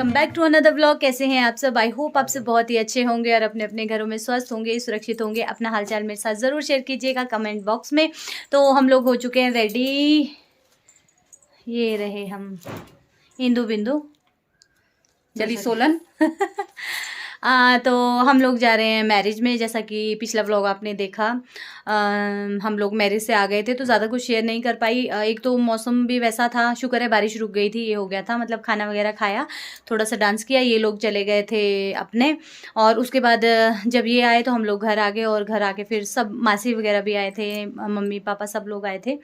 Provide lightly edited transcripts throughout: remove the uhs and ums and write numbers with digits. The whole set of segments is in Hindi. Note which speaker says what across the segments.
Speaker 1: Back to another vlog. कैसे हैं आप सब? आई होप आप सब बहुत ही अच्छे होंगे और अपने अपने घरों में स्वस्थ होंगे, सुरक्षित होंगे। अपना हालचाल मेरे साथ ज़रूर शेयर कीजिएगा कमेंट बॉक्स में। तो हम लोग हो चुके हैं रेडी। ये रहे हम इंदु बिंदु चली सोलन। तो हम लोग जा रहे हैं मैरिज में। जैसा कि पिछला व्लॉग आपने देखा, हम लोग मैरिज से आ गए थे तो ज़्यादा कुछ शेयर नहीं कर पाई। एक तो मौसम भी वैसा था, शुक्र है बारिश रुक गई थी, ये हो गया था। मतलब खाना वगैरह खाया, थोड़ा सा डांस किया, ये लोग चले गए थे अपने। और उसके बाद जब ये आए तो हम लोग घर आ गए, और घर आके फिर सब मासी वगैरह भी आए थे, मम्मी पापा सब लोग आए थे।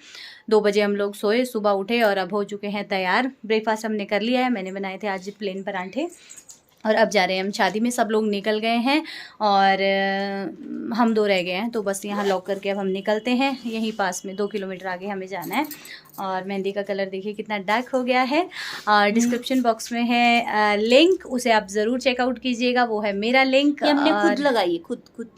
Speaker 1: 2 बजे हम लोग सोए, सुबह उठे और अब हो चुके हैं तैयार। ब्रेकफास्ट हमने कर लिया है, मैंने बनाए थे आज प्लेन परांठे। और अब जा रहे हैं हम शादी में। सब लोग निकल गए हैं और हम 2 रह गए हैं, तो बस यहाँ लॉक करके अब हम निकलते हैं। यहीं पास में 2 किलोमीटर आगे हमें जाना है। और मेहंदी का कलर देखिए कितना डार्क हो गया है। और डिस्क्रिप्शन बॉक्स में है लिंक, उसे आप ज़रूर चेकआउट कीजिएगा, वो है मेरा लिंक।
Speaker 2: हमने खुद लगाई, खुद।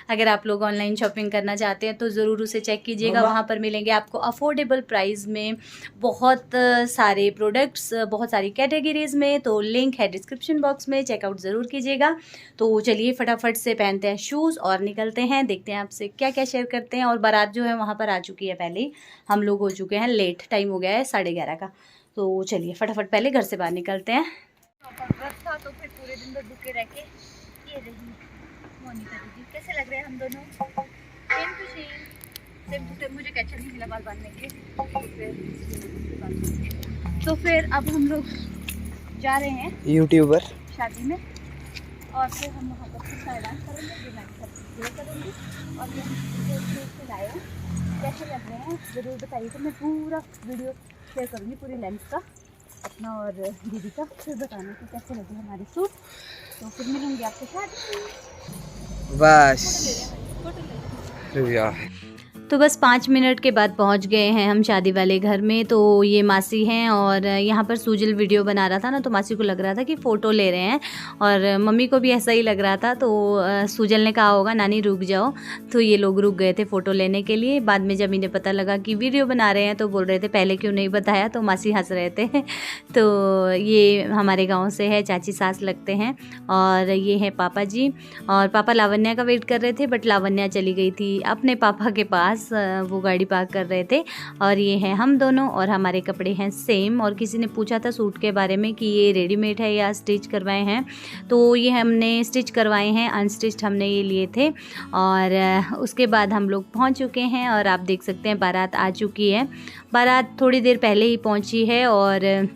Speaker 1: अगर आप लोग ऑनलाइन शॉपिंग करना चाहते हैं तो ज़रूर उसे चेक कीजिएगा। वहाँ पर मिलेंगे आपको अफोर्डेबल प्राइस में बहुत सारे प्रोडक्ट्स, बहुत सारी कैटेगरीज़ में। तो लिंक है डिस्क्रिप्शन बॉक्स में, चेकआउट ज़रूर कीजिएगा। तो चलिए फटाफट से पहनते हैं शूज़ और निकलते हैं। देखते हैं आपसे क्या क्या शेयर करते हैं। और बारात जो है वहाँ पर आ चुकी है पहले ही। हम लोग हो चुके हैं लेट, टाइम हो गया है 11:30 का। तो चलिए फटाफट पहले घर से बाहर निकलते हैं। था तो फिर पूरे दिन भर रुके रह के ये रही मोनिका दीदी। कैसे लग रहे हैं हम दोनों? Same to same. मुझे कैचर नहीं मिला बाल बांधने के, तो फिर अब हम लोग जा रहे हैं यूट्यूबर शादी में। और फिर हम वहाँ पर कुछ डांस करेंगे, डिमांड करेंगे। और ये हम लाए हैं, कैसे लग रहे हैं ज़रूर बताइए। तो मैं पूरा वीडियो शेयर करूँगी, पूरी लेंथ का अपना और दीदी का, फिर बताना कि कैसे लगे हमारे सूट। तो फिर मिलूंगी आपके साथ बस। तो बस 5 मिनट के बाद पहुंच गए हैं हम शादी वाले घर में। तो ये मासी हैं और यहाँ पर सूजल वीडियो बना रहा था ना, तो मासी को लग रहा था कि फ़ोटो ले रहे हैं और मम्मी को भी ऐसा ही लग रहा था। तो सूजल ने कहा होगा नानी रुक जाओ, तो ये लोग रुक गए थे फ़ोटो लेने के लिए। बाद में जब इन्हें पता लगा कि वीडियो बना रहे हैं तो बोल रहे थे पहले क्यों नहीं बताया, तो मासी हंस रहे थे। तो ये हमारे गाँव से है, चाची सास लगते हैं। और ये है पापा जी, और पापा लावण्या का वेट कर रहे थे, बट लावण्या चली गई थी अपने पापा के पास, वो गाड़ी पार्क कर रहे थे। और ये हैं हम दोनों, और हमारे कपड़े हैं सेम। और किसी ने पूछा था सूट के बारे में कि ये रेडीमेड है या स्टिच करवाए हैं, तो ये हमने स्टिच करवाए हैं, अनस्टिच्ड हमने ये लिए थे। और उसके बाद हम लोग पहुंच चुके हैं और आप देख सकते हैं बारात आ चुकी है। बारात थोड़ी देर पहले ही पहुंची है और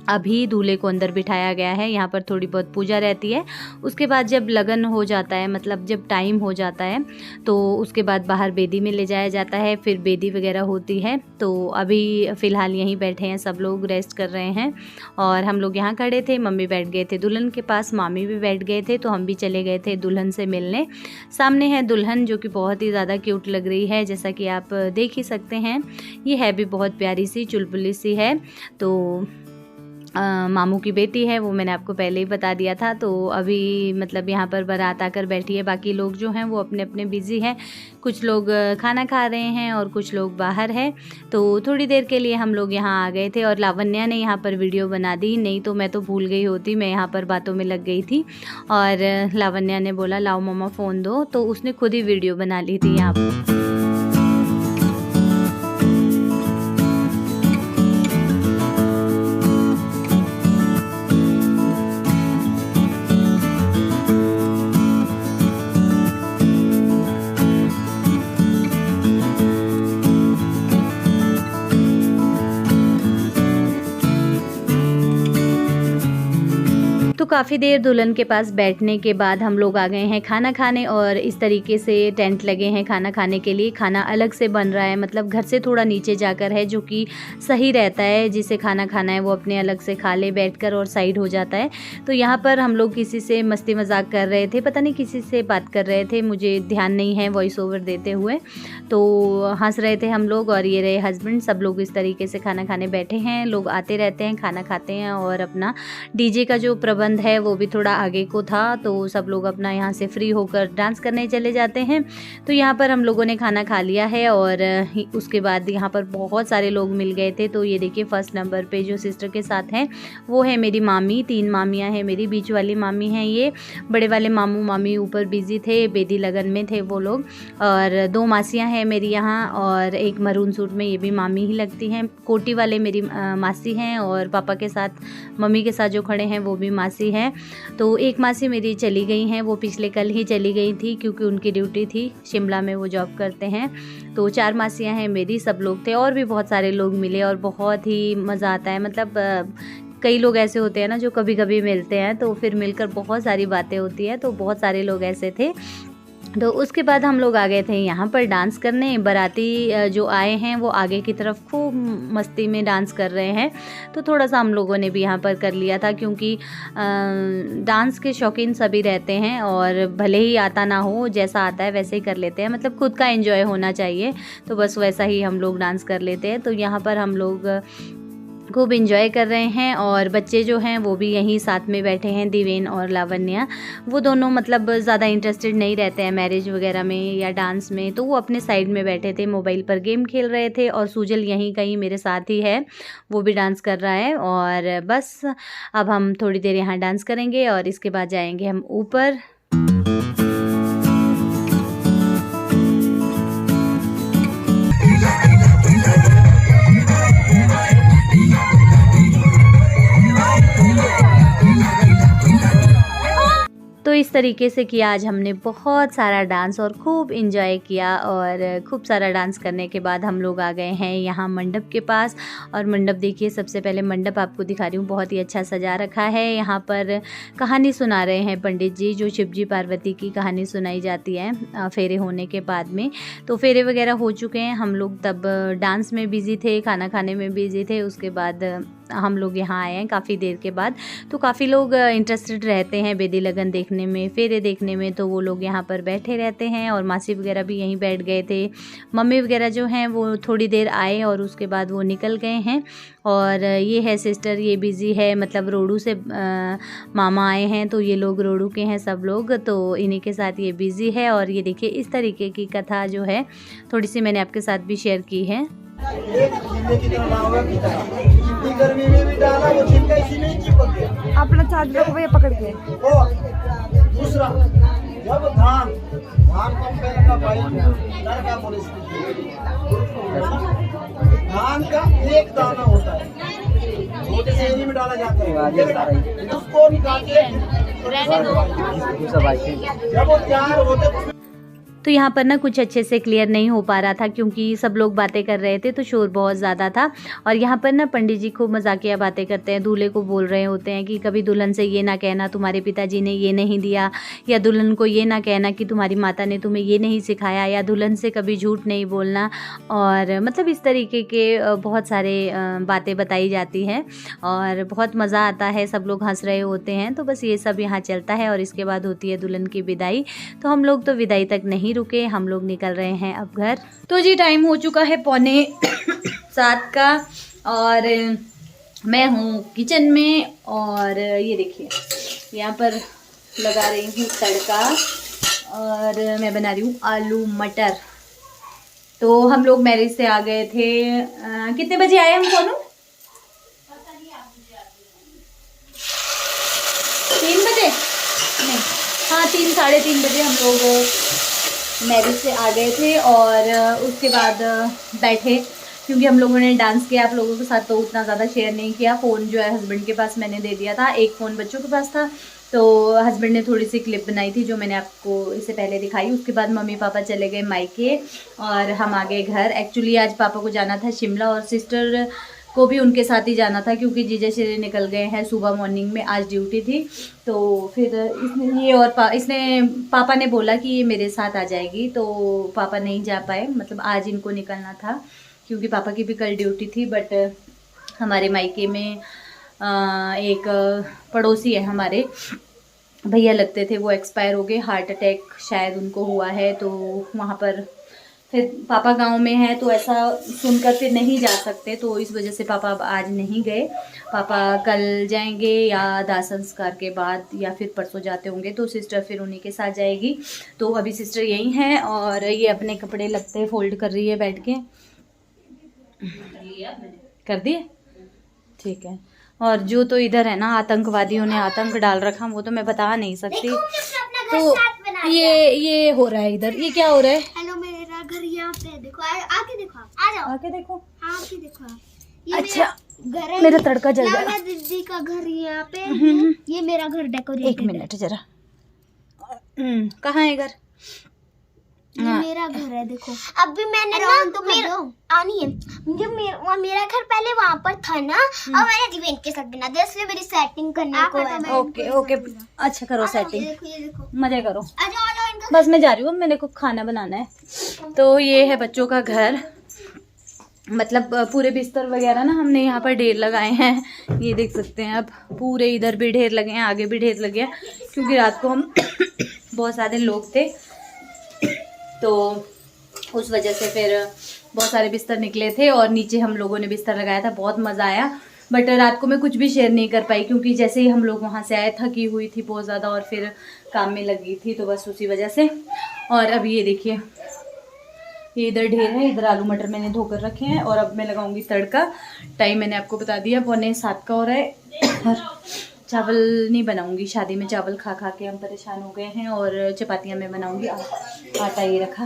Speaker 1: अभी दूल्हे को अंदर बिठाया गया है। यहाँ पर थोड़ी बहुत पूजा रहती है। उसके बाद जब लगन हो जाता है, मतलब जब टाइम हो जाता है, तो उसके बाद बाहर बेदी में ले जाया जाता है, फिर बेदी वगैरह होती है। तो अभी फ़िलहाल यहीं बैठे हैं, सब लोग रेस्ट कर रहे हैं। और हम लोग यहाँ खड़े थे, मम्मी बैठ गए थे दुल्हन के पास, मामी भी बैठ गए थे, तो हम भी चले गए थे दुल्हन से मिलने। सामने है दुल्हन, जो कि बहुत ही ज़्यादा क्यूट लग रही है, जैसा कि आप देख ही सकते हैं। ये है भी बहुत प्यारी सी, चुलबुली सी है। तो मामू की बेटी है, वो मैंने आपको पहले ही बता दिया था। तो अभी मतलब यहाँ पर बारात आकर बैठी है। बाकी लोग जो हैं वो अपने अपने बिज़ी हैं, कुछ लोग खाना खा रहे हैं और कुछ लोग बाहर हैं। तो थोड़ी देर के लिए हम लोग यहाँ आ गए थे और लावण्या ने यहाँ पर वीडियो बना दी, नहीं तो मैं तो भूल गई होती, मैं यहाँ पर बातों में लग गई थी। और लावण्या ने बोला लाओ मम्मा फ़ोन दो, तो उसने खुद ही वीडियो बना ली थी यहाँ पर। तो काफ़ी देर दुल्हन के पास बैठने के बाद हम लोग आ गए हैं खाना खाने। और इस तरीके से टेंट लगे हैं खाना खाने के लिए। खाना अलग से बन रहा है, मतलब घर से थोड़ा नीचे जाकर है, जो कि सही रहता है। जिसे खाना खाना है वो अपने अलग से खा ले बैठकर और साइड हो जाता है। तो यहाँ पर हम लोग किसी से मस्ती मजाक कर रहे थे, पता नहीं किसी से बात कर रहे थे, मुझे ध्यान नहीं है वॉइस ओवर देते हुए। तो हंस रहे थे हम लोग। और ये रहे हस्बैंड, सब लोग इस तरीके से खाना खाने बैठे हैं। लोग आते रहते हैं, खाना खाते हैं और अपना डीजे का जो प्रबंध है वो भी थोड़ा आगे को था, तो सब लोग अपना यहाँ से फ्री होकर डांस करने चले जाते हैं। तो यहाँ पर हम लोगों ने खाना खा लिया है और उसके बाद यहाँ पर बहुत सारे लोग मिल गए थे। तो ये देखिए फर्स्ट नंबर पे जो सिस्टर के साथ हैं वो है मेरी मामी, 3 मामियाँ हैं मेरी, बीच वाली मामी हैं ये, बड़े वाले मामू मामी ऊपर बिजी थे, बेदी लगन में थे वो लोग, और 2 मासियाँ हैं मेरी यहाँ, और एक मरून सूट में ये भी मामी ही लगती हैं। कोटी वाले मेरी मासी हैं, और पापा के साथ मम्मी के साथ जो खड़े हैं वो भी मासी हैं। तो एक मासी मेरी चली गई हैं, वो पिछले कल ही चली गई थी क्योंकि उनकी ड्यूटी थी, शिमला में वो जॉब करते हैं। तो 4 मासियाँ हैं मेरी, सब लोग थे और भी बहुत सारे लोग मिले और बहुत ही मज़ा आता है। मतलब कई लोग ऐसे होते हैं ना जो कभी कभी मिलते हैं तो फिर मिलकर बहुत सारी बातें होती हैं, तो बहुत सारे लोग ऐसे थे। तो उसके बाद हम लोग आ गए थे यहाँ पर डांस करने। बाराती जो आए हैं वो आगे की तरफ खूब मस्ती में डांस कर रहे हैं, तो थोड़ा सा हम लोगों ने भी यहाँ पर कर लिया था क्योंकि डांस के शौकीन सभी रहते हैं और भले ही आता ना हो, जैसा आता है वैसे ही कर लेते हैं, मतलब खुद का एंजॉय होना चाहिए, तो बस वैसा ही हम लोग डांस कर लेते हैं। तो यहाँ पर हम लोग खूब इंजॉय कर रहे हैं और बच्चे जो हैं वो भी यहीं साथ में बैठे हैं, दिवेन और लावण्या। वो दोनों मतलब ज़्यादा इंटरेस्टेड नहीं रहते हैं मैरिज वगैरह में या डांस में, तो वो अपने साइड में बैठे थे, मोबाइल पर गेम खेल रहे थे। और सूजल यहीं कहीं मेरे साथ ही है, वो भी डांस कर रहा है। और बस अब हम थोड़ी देर यहाँ डांस करेंगे और इसके बाद जाएंगे हम ऊपर। तो इस तरीके से किया आज हमने बहुत सारा डांस और खूब इंजॉय किया। और खूब सारा डांस करने के बाद हम लोग आ गए हैं यहाँ मंडप के पास। और मंडप देखिए, सबसे पहले मंडप आपको दिखा रही हूँ, बहुत ही अच्छा सजा रखा है। यहाँ पर कहानी सुना रहे हैं पंडित जी, जो शिव जी पार्वती की कहानी सुनाई जाती है फेरे होने के बाद में। तो फेरे वगैरह हो चुके हैं, हम लोग तब डांस में बिज़ी थे, खाना खाने में बिज़ी थे। उसके बाद हम लोग यहाँ आए हैं काफ़ी देर के बाद। तो काफ़ी लोग इंटरेस्टेड रहते हैं बेदी लगन देखने में, फेरे देखने में, तो वो लोग यहाँ पर बैठे रहते हैं। और मासी वगैरह भी यहीं बैठ गए थे। मम्मी वगैरह जो हैं वो थोड़ी देर आए और उसके बाद वो निकल गए हैं। और ये है सिस्टर, ये बिज़ी है, मतलब रोडू से मामा आए हैं, तो ये लोग रोडू के हैं सब लोग, तो इन्हीं के साथ ये बिज़ी है। और ये देखिए इस तरीके की कथा जो है थोड़ी सी मैंने आपके साथ भी शेयर की है।
Speaker 2: गर्मी में भी डाला, वो छिलका इसी में चिपक गया।
Speaker 3: अपना चार्ज रखो भैया पकड़ के।
Speaker 2: दूसरा, जब धान पंप का भाई लड़का बोले, धान का एक दाना होता है, छोटे से एनी में डाला जाता है, उसको निकाल के जब वो तैयार होते।
Speaker 1: तो यहाँ पर ना कुछ अच्छे से क्लियर नहीं हो पा रहा था क्योंकि सब लोग बातें कर रहे थे, तो शोर बहुत ज़्यादा था। और यहाँ पर ना पंडित जी खूब मजाकिया बातें करते हैं, दूल्हे को बोल रहे होते हैं कि कभी दुल्हन से ये ना कहना तुम्हारे पिताजी ने ये नहीं दिया, या दुल्हन को ये ना कहना कि तुम्हारी माता ने तुम्हें ये नहीं सिखाया, या दुल्हन से कभी झूठ नहीं बोलना। और मतलब इस तरीके के बहुत सारे बातें बताई जाती हैं और बहुत मज़ा आता है, सब लोग हंस रहे होते हैं। तो बस ये सब यहाँ चलता है और इसके बाद होती है दुल्हन की विदाई। तो हम लोग तो विदाई तक नहीं रुके, हम लोग निकल रहे हैं अब घर। तो जी टाइम हो चुका है 6:45 का और मैं हूँ किचन में। और ये देखिए यहाँ पर लगा रही हूँ तड़का और मैं बना रही हूँ आलू मटर। तो हम लोग मैरिज से आ गए थे, कितने बजे आए हम सोनू? 3 बजे नहीं, हाँ 3 साढ़े 3 बजे हम लोग मैरिज से आ गए थे। और उसके बाद बैठे, क्योंकि हम लोगों ने डांस किया, आप लोगों के साथ तो उतना ज़्यादा शेयर नहीं किया। फ़ोन जो है हस्बैंड के पास मैंने दे दिया था, एक फ़ोन बच्चों के पास था। तो हस्बैंड ने थोड़ी सी क्लिप बनाई थी जो मैंने आपको इससे पहले दिखाई। उसके बाद मम्मी पापा चले गए मायके और हम आ गए घर। एक्चुअली आज पापा को जाना था शिमला और सिस्टर को भी उनके साथ ही जाना था क्योंकि जीजा श्री निकल गए हैं सुबह मॉर्निंग में, आज ड्यूटी थी। तो फिर इसने ये और इसने पापा ने बोला कि ये मेरे साथ आ जाएगी, तो पापा नहीं जा पाए, मतलब आज इनको निकलना था क्योंकि पापा की भी कल ड्यूटी थी। बट हमारे मायके में एक पड़ोसी है, हमारे भैया लगते थे, वो एक्सपायर हो गए, हार्ट अटैक शायद उनको हुआ है। तो वहाँ पर फिर पापा गांव में है तो ऐसा सुनकर फिर नहीं जा सकते, तो इस वजह से पापा अब आज नहीं गए। पापा कल जाएंगे या दाह संस्कार के बाद, या फिर परसों जाते होंगे, तो सिस्टर फिर उन्हीं के साथ जाएगी। तो अभी सिस्टर यहीं हैं और ये अपने कपड़े लगते फोल्ड कर रही है बैठ के। कर दिए, ठीक है। और जो तो इधर है ना, आतंकवादियों ने आतंक डाल रखा, वो तो मैं बता नहीं सकती। तो ये हो रहा है इधर, ये क्या हो रहा है?
Speaker 3: हेलो, मेरा घर यहाँ पे देखो, आके देखो, आ जाओ,
Speaker 1: आके देखो,
Speaker 3: आके देखो। ये
Speaker 1: अच्छा
Speaker 3: घर है,
Speaker 1: मेरा तड़का जल गया।
Speaker 3: लावण्या दीदी का घर यहाँ पे। ये मेरा घर डेकोरेटेड।
Speaker 1: एक मिनट जरा, कहाँ है घर?
Speaker 3: ये मेरा घर है, देखो। अभी मैंने ना आनी है, जब मेरा घर पहले वहाँ पर था ना, और मैंने दिवेन के साथ बना दिया, इसलिए मेरी सेटिंग करने को है।
Speaker 1: ओके ओके, अच्छा करो सेटिंग,
Speaker 3: ये देखो,
Speaker 1: मजे करो।
Speaker 3: आ जाओ इनका।
Speaker 1: बस मैं जा रही हूँ, मेरे को खाना बनाना है। तो ये है बच्चों का घर, मतलब पूरे बिस्तर वगैरह ना हमने यहाँ पर ढेर लगाए हैं, ये देख सकते हैं। अब पूरे इधर भी ढेर लगे हैं, आगे भी ढेर लगे हैं, क्योंकि रात को हम बहुत सारे लोग थे, तो उस वजह से फिर बहुत सारे बिस्तर निकले थे और नीचे हम लोगों ने बिस्तर लगाया था। बहुत मज़ा आया, बट रात को मैं कुछ भी शेयर नहीं कर पाई, क्योंकि जैसे ही हम लोग वहाँ से आए थकी हुई थी बहुत ज़्यादा, और फिर काम में लगी थी, तो बस उसी वजह से। और अब ये देखिए, ये इधर ढेर है, इधर आलू मटर मैंने धोकर रखे हैं, और अब मैं लगाऊंगी तड़का। टाइम मैंने आपको बता दिया, 6:45 का हो रहा है। और चावल नहीं बनाऊंगी, शादी में चावल खा खा के हम परेशान हो गए हैं, और चपातियाँ मैं बनाऊंगी। आटा ये रखा,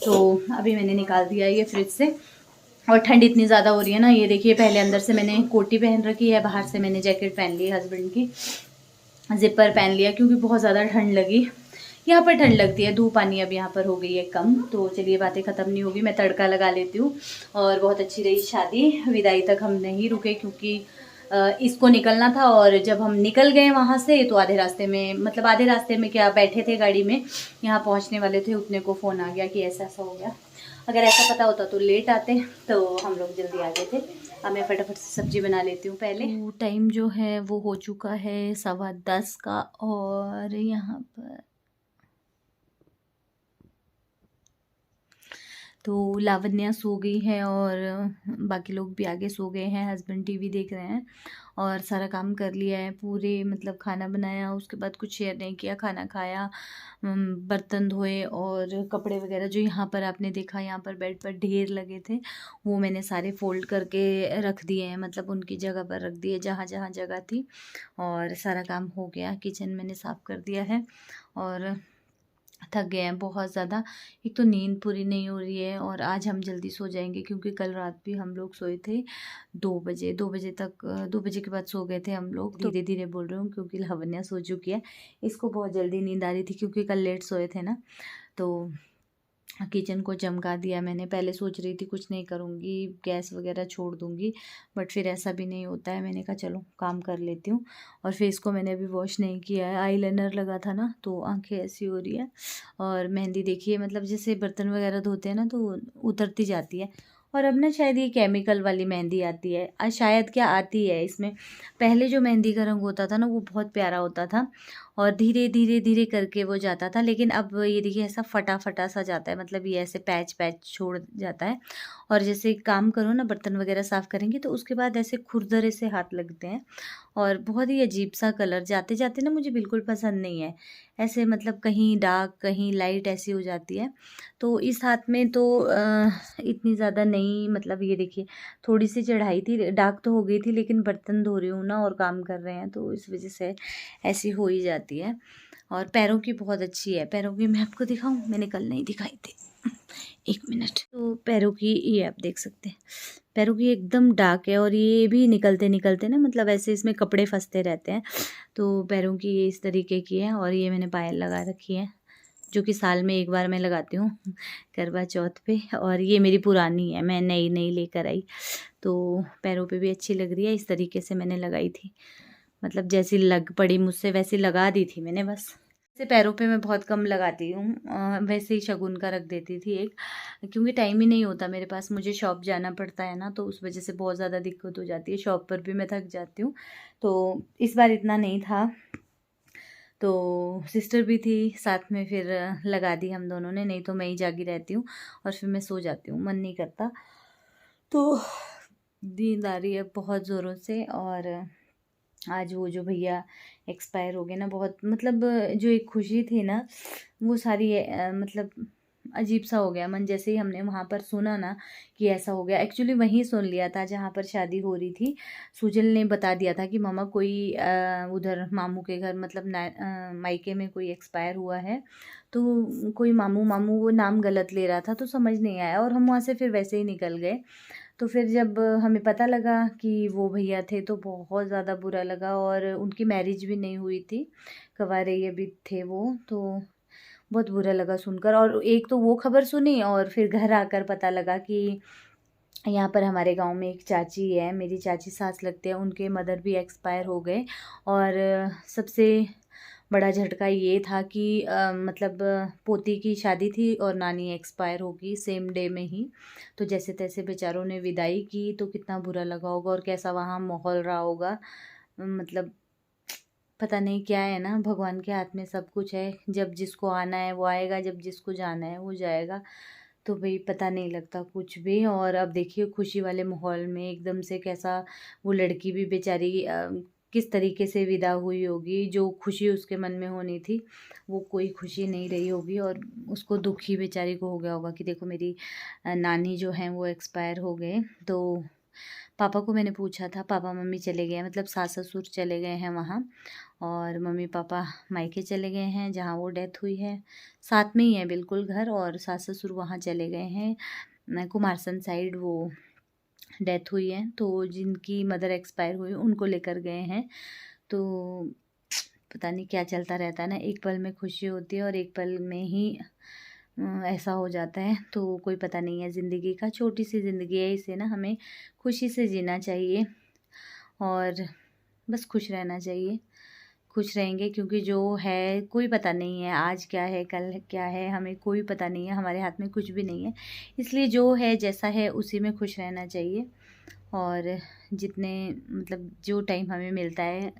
Speaker 1: तो अभी मैंने निकाल दिया ये फ्रिज से। और ठंड इतनी ज़्यादा हो रही है ना, ये देखिए, पहले अंदर से मैंने कोटी पहन रखी है, बाहर से मैंने जैकेट पहन ली है हस्बैंड की, जिपर पहन लिया, क्योंकि बहुत ज़्यादा ठंड लगी। यहाँ पर ठंड लगती है, धूप पानी अब यहाँ पर हो गई है कम। तो चलिए, बातें ख़त्म नहीं होगी, मैं तड़का लगा लेती हूँ। और बहुत अच्छी रही शादी, विदाई तक हम नहीं रुके, क्योंकि इसको निकलना था, और जब हम निकल गए वहाँ से, तो आधे रास्ते में, मतलब आधे रास्ते में क्या, बैठे थे गाड़ी में, यहाँ पहुँचने वाले थे, उतने को फ़ोन आ गया कि ऐसा ऐसा हो गया। अगर ऐसा पता होता तो लेट आते, तो हम लोग जल्दी आ गए थे। अब मैं फटाफट से सब्जी बना लेती हूँ पहले। टाइम जो है वो हो चुका है 10:15 का, और यहाँ पर तो लावण्या सो गई है, और बाकी लोग भी आगे सो गए हैं, हस्बैंड टीवी देख रहे हैं, और सारा काम कर लिया है पूरे, मतलब खाना बनाया, उसके बाद कुछ शेयर नहीं किया, खाना खाया, बर्तन धोए, और कपड़े वगैरह जो यहाँ पर आपने देखा, यहाँ पर बेड पर ढेर लगे थे, वो मैंने सारे फोल्ड करके रख दिए हैं, मतलब उनकी जगह पर रख दिए जहाँ जहाँ जगह थी। और सारा काम हो गया, किचन मैंने साफ़ कर दिया है, और थक गए हैं बहुत ज़्यादा। एक तो नींद पूरी नहीं हो रही है, और आज हम जल्दी सो जाएंगे, क्योंकि कल रात भी हम लोग सोए थे 2 बजे तक, 2 बजे के बाद सो गए थे हम लोग। धीरे धीरे बोल रही हूँ, क्योंकि लावण्या सो चुकी है, इसको बहुत जल्दी नींद आ रही थी, क्योंकि कल लेट सोए थे ना। तो किचन को चमका दिया मैंने, पहले सोच रही थी कुछ नहीं करूँगी, गैस वगैरह छोड़ दूँगी, बट फिर ऐसा भी नहीं होता है, मैंने कहा चलो काम कर लेती हूँ। और फेस को मैंने अभी वॉश नहीं किया है, आईलाइनर लगा था ना, तो आंखें ऐसी हो रही है। और मेहंदी देखिए, मतलब जैसे बर्तन वगैरह धोते हैं ना, तो उतरती जाती है। और अब ना शायद ये केमिकल वाली मेहंदी आती है, शायद क्या आती है इसमें। पहले जो मेहंदी का रंग होता था ना, वो बहुत प्यारा होता था, और धीरे धीरे धीरे करके वो जाता था, लेकिन अब ये देखिए ऐसा फटा फटा सा जाता है, मतलब ये ऐसे पैच पैच छोड़ जाता है। और जैसे काम करो ना, बर्तन वगैरह साफ़ करेंगे, तो उसके बाद ऐसे खुरदरे से हाथ लगते हैं, और बहुत ही अजीब सा कलर, जाते जाते ना मुझे बिल्कुल पसंद नहीं है ऐसे, मतलब कहीं डार्क कहीं लाइट ऐसी हो जाती है। तो इस हाथ में तो इतनी ज़्यादा नहीं, मतलब ये देखिए थोड़ी सी चढ़ाई थी, डार्क तो हो गई थी, लेकिन बर्तन धो रही हूँ ना और काम कर रहे हैं, तो इस वजह से ऐसी हो ही जाती है। और पैरों की बहुत अच्छी है, पैरों की मैं आपको दिखाऊं, मैंने कल नहीं दिखाई थी, 1 मिनट। तो पैरों की ये आप देख सकते हैं, पैरों की एकदम डार्क है, और ये भी निकलते निकलते ना, मतलब ऐसे इसमें कपड़े फंसते रहते हैं, तो पैरों की ये इस तरीके की है। और ये मैंने पायल लगा रखी है, जो कि साल में 1 बार मैं लगाती हूँ, करवा चौथ पे, और ये मेरी पुरानी है, मैं नई नई लेकर आई, तो पैरों पे भी अच्छी लग रही है। इस तरीके से मैंने लगाई थी, मतलब जैसी लग पड़ी मुझसे वैसी लगा दी थी मैंने बस। से पैरों पे मैं बहुत कम लगाती हूँ, वैसे ही शगुन का रख देती थी एक, क्योंकि टाइम ही नहीं होता मेरे पास, मुझे शॉप जाना पड़ता है ना, तो उस वजह से बहुत ज़्यादा दिक्कत हो जाती है, शॉप पर भी मैं थक जाती हूँ, तो इस बार इतना नहीं था। तो सिस्टर भी थी साथ में, फिर लगा दी हम दोनों ने, नहीं तो मैं ही जागी रहती हूँ और फिर मैं सो जाती हूँ, मन नहीं करता। तो नींद आ रही है बहुत ज़ोरों से। और आज वो जो भैया एक्सपायर हो गए ना, बहुत मतलब जो एक खुशी थी ना वो सारी मतलब अजीब सा हो गया मन। जैसे ही हमने वहाँ पर सुना ना कि ऐसा हो गया, एक्चुअली वहीं सुन लिया था जहाँ पर शादी हो रही थी। सुजल ने बता दिया था कि मामा कोई उधर मामू के घर मतलब मायके में कोई एक्सपायर हुआ है। तो कोई मामू मामू वो नाम गलत ले रहा था, तो समझ नहीं आया और हम वहाँ से फिर वैसे ही निकल गए। तो फिर जब हमें पता लगा कि वो भैया थे तो बहुत ज़्यादा बुरा लगा, और उनकी मैरिज भी नहीं हुई थी, कवारे अभी थे वो। तो बहुत बुरा लगा सुनकर। और एक तो वो खबर सुनी और फिर घर आकर पता लगा कि यहाँ पर हमारे गांव में एक चाची है, मेरी चाची सास लगते हैं, उनके मदर भी एक्सपायर हो गए। और सबसे बड़ा झटका ये था कि मतलब पोती की शादी थी और नानी एक्सपायर होगी सेम डे में ही। तो जैसे तैसे बेचारों ने विदाई की, तो कितना बुरा लगा होगा और कैसा वहाँ माहौल रहा होगा। मतलब पता नहीं क्या है ना, भगवान के हाथ में सब कुछ है। जब जिसको आना है वो आएगा, जब जिसको जाना है वो जाएगा। तो भाई पता नहीं लगता कुछ भी। और अब देखिए खुशी वाले माहौल में एकदम से कैसा वो लड़की भी बेचारी किस तरीके से विदा हुई होगी। जो खुशी उसके मन में होनी थी वो कोई खुशी नहीं रही होगी, और उसको दुख ही बेचारी को हो गया होगा कि देखो मेरी नानी जो हैं वो एक्सपायर हो गए। तो पापा को मैंने पूछा था, पापा मम्मी चले गए हैं, मतलब सास ससुर चले गए हैं वहाँ, और मम्मी पापा मायके चले गए हैं जहाँ वो डेथ हुई है। साथ में ही है बिल्कुल घर, और सास ससुर वहाँ चले गए हैं कुमारसंद साइड, वो डेथ हुई है। तो जिनकी मदर एक्सपायर हुई उनको लेकर गए हैं। तो पता नहीं क्या चलता रहता है ना, एक पल में खुशी होती है और एक पल में ही ऐसा हो जाता है। तो कोई पता नहीं है ज़िंदगी का, छोटी सी ज़िंदगी है, इसे ना हमें खुशी से जीना चाहिए और बस खुश रहना चाहिए। खुश रहेंगे क्योंकि जो है कोई पता नहीं है आज क्या है कल क्या है, हमें कोई पता नहीं है, हमारे हाथ में कुछ भी नहीं है। इसलिए जो है जैसा है उसी में खुश रहना चाहिए। और जितने मतलब जो टाइम हमें मिलता है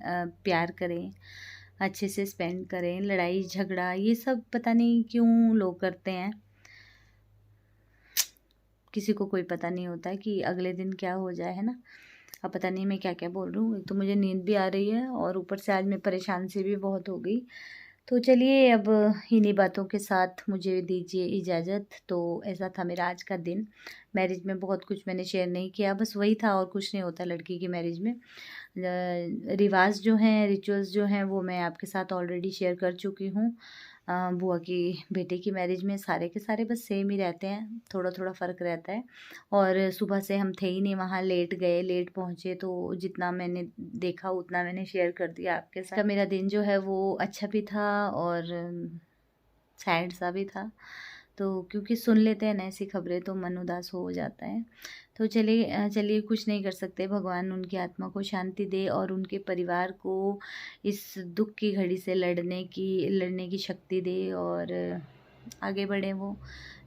Speaker 1: प्यार करें, अच्छे से स्पेंड करें। लड़ाई झगड़ा ये सब पता नहीं क्यों लोग करते हैं, किसी को कोई पता नहीं होता है कि अगले दिन क्या हो जाए, है ना। अब पता नहीं मैं क्या क्या बोल रही हूँ, एक तो मुझे नींद भी आ रही है और ऊपर से आज मैं परेशान सी भी बहुत हो गई। तो चलिए अब इन्हीं बातों के साथ मुझे दीजिए इजाज़त। तो ऐसा था मेरा आज का दिन। मैरिज में बहुत कुछ मैंने शेयर नहीं किया, बस वही था और कुछ नहीं होता लड़की की मैरिज में। रिवाज जो हैं, रिचुअल्स जो हैं वो मैं आपके साथ ऑलरेडी शेयर कर चुकी हूँ। बुआ की बेटे की मैरिज में सारे के सारे बस सेम ही रहते हैं, थोड़ा थोड़ा फ़र्क रहता है। और सुबह से हम थे ही नहीं वहाँ, लेट गए, लेट पहुँचे, तो जितना मैंने देखा उतना मैंने शेयर कर दिया आपके साथ। मेरा दिन जो है वो अच्छा भी था और सैड सा भी था। तो क्योंकि सुन लेते हैं ना ऐसी खबरें तो मन उदास हो जाता है। तो चलिए कुछ नहीं कर सकते, भगवान उनकी आत्मा को शांति दे और उनके परिवार को इस दुख की घड़ी से लड़ने की शक्ति दे और आगे बढ़े वो,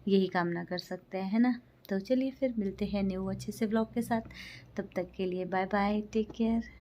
Speaker 1: यही कामना कर सकते हैं, है ना। तो चलिए फिर मिलते हैं न्यू अच्छे से व्लॉग के साथ, तब तक के लिए बाय बाय, टेक केयर।